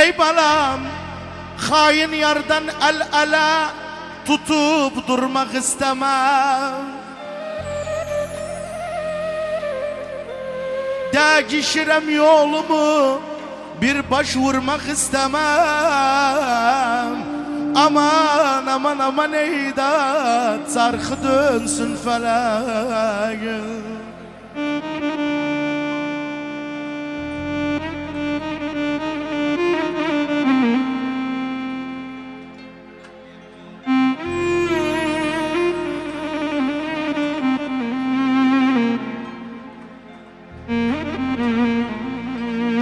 Ey balam, hain yardan el ele tutup durmak istemem. Değişirem yolumu, bir baş vurmak istemem. Aman aman aman eydat, sarkı dönsün feleğim.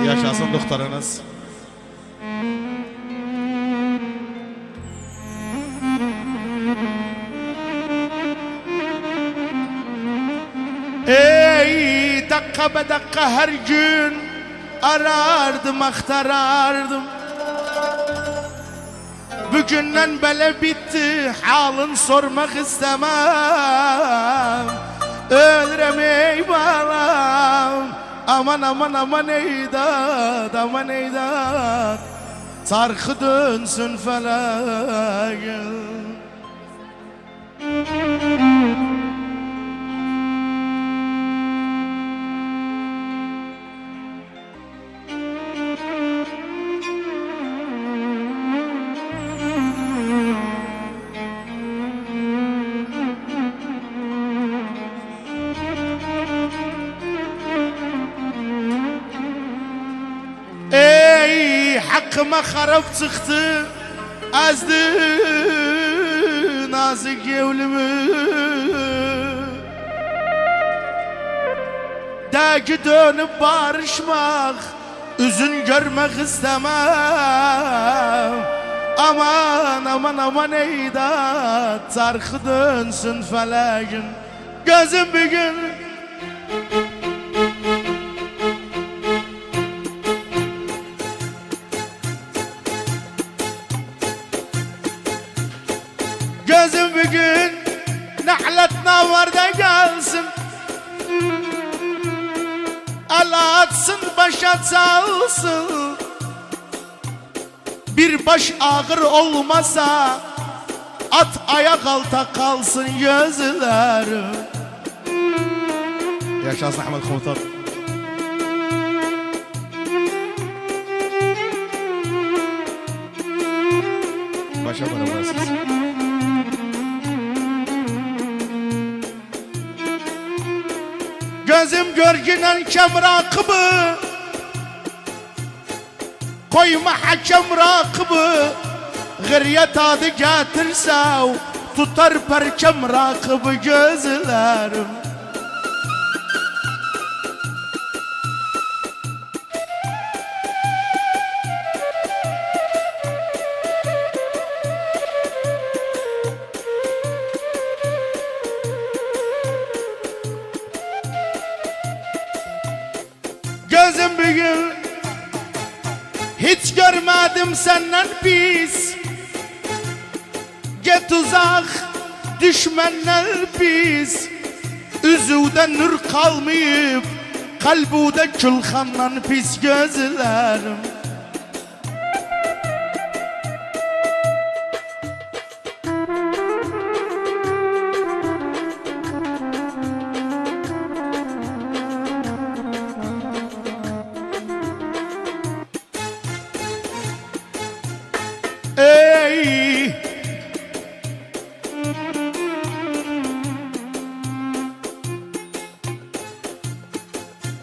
Yaşasın doktorunuz. Ey dakika be dakika her gün arardım aktarardım. Bugünden böyle bitti, halın sormak istemem. Ölürem ey balam, aman aman aman eydat, aman eydat, sarkı dönsün feleğim. Ey hakkıma harap çıktı, azdı nazik evlimi. Deki dönüp barışmak, üzün görmek istemem. Aman aman aman eydat, sarkı dönsün feleğin. Gözüm bir gün gözüm bir gün nahlet navarda gelsin. El atsın başa çalsın. Bir baş ağır olmasa at ayak alta kalsın gözlerim. Yaşasın Ahmet Komutan. Başa bırakmasınız. Gözüm görgünen kem rakıbı, koyma hakem rakıbı. Gıryet adı getirse tutar perkem rakıbı gözlerim. Gözüm bir gün hiç görmedim senden pis. Get uzak düşmanlar pis. Üzüde nur kalmayıp kalbude külhandan pis gözlerim. Ey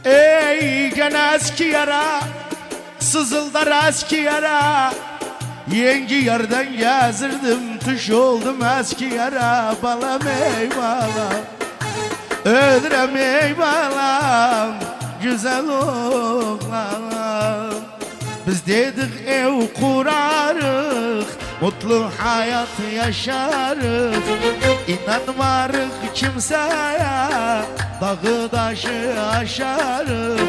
ey gene eski yara, sızıldar eski yara. Yengi yerden yazırdım, tuş oldum eski yara. Balam ey balam, ölürem ey balam, güzel oğlan. Biz dedik ev kurarık, mutlu hayat yaşarık. İnanmarık kimseye, dağı taşı aşarık.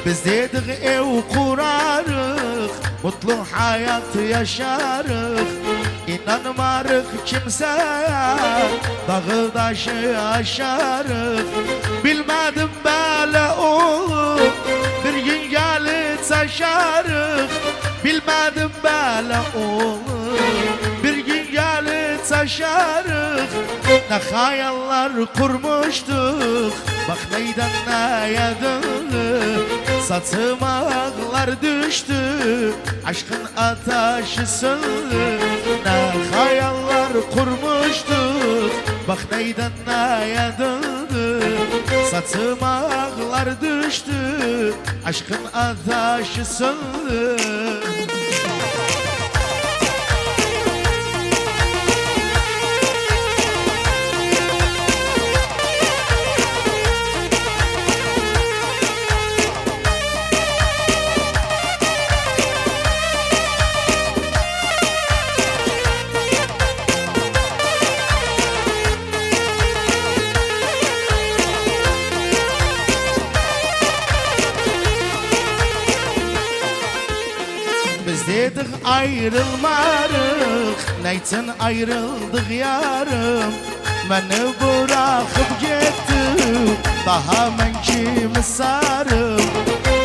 Biz dedik ev kurarık, mutlu hayat yaşarık. İnanmarık kimseye, dağı taşı aşarık. Bilmedim böyle olur, bir gün gelir taşarıq Bilmədim belə olur Bir gün gəlib taşarıq Ne hayallar kurmuştuk Bak neyden neye döndü Saçıma ağlar düştü Aşkın ateşi söndü Ne hayaller kurmuştuk Bak neyden neye döndü Saçıma ağlar düştü Aşkın ateşi söndü Biz dedik ayrılmarıq Neyçin ayrıldık yarım Beni bırakıp gitti Daha ben kimi sarım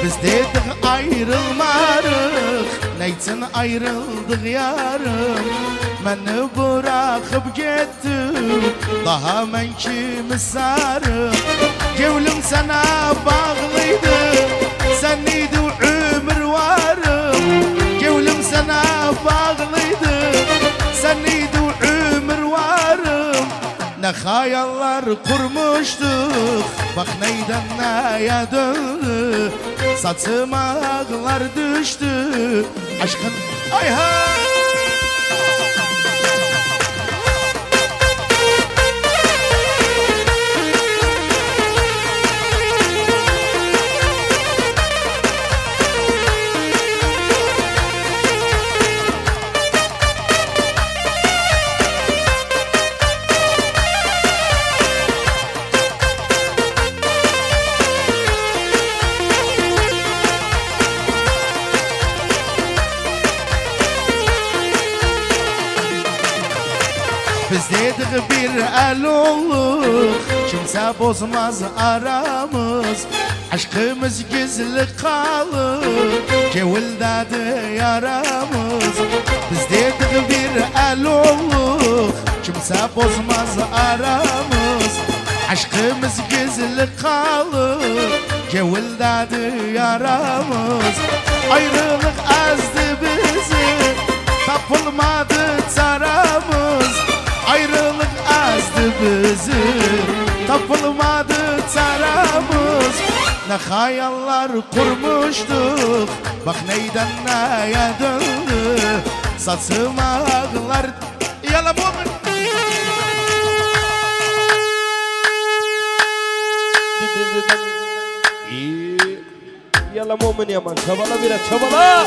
Biz dedik ayrılmarıq Neyçin ayrıldık yarım Beni bırakıp gitti Daha ben kimi sarım Gevlim sana bağlıydı Sen neydi ömür varım Gevlim sana bağlıydı Sen neydi ömür varım Ne hayaller kurmuştuk Bak neyden neye döndü Saçıma ağlar düştü Aşkın ay hay Biz dedik bir el olur Kimse bozmaz aramız Aşkımız gizli kalır Cevildədir yaramız Biz dedik bir el olur Kimse bozmaz aramız Aşkımız gizli kalır Cevildədir yaramız Ayrılık azdı bizi Tapılmadı çaramız Ayrılık azdı bizi Tapılmadı çaramız Ne hayaller kurmuştuk Bak neyden neye döndü Saçıma ağlar Yala bu Yalla mu'min yaman çabala biraz çabala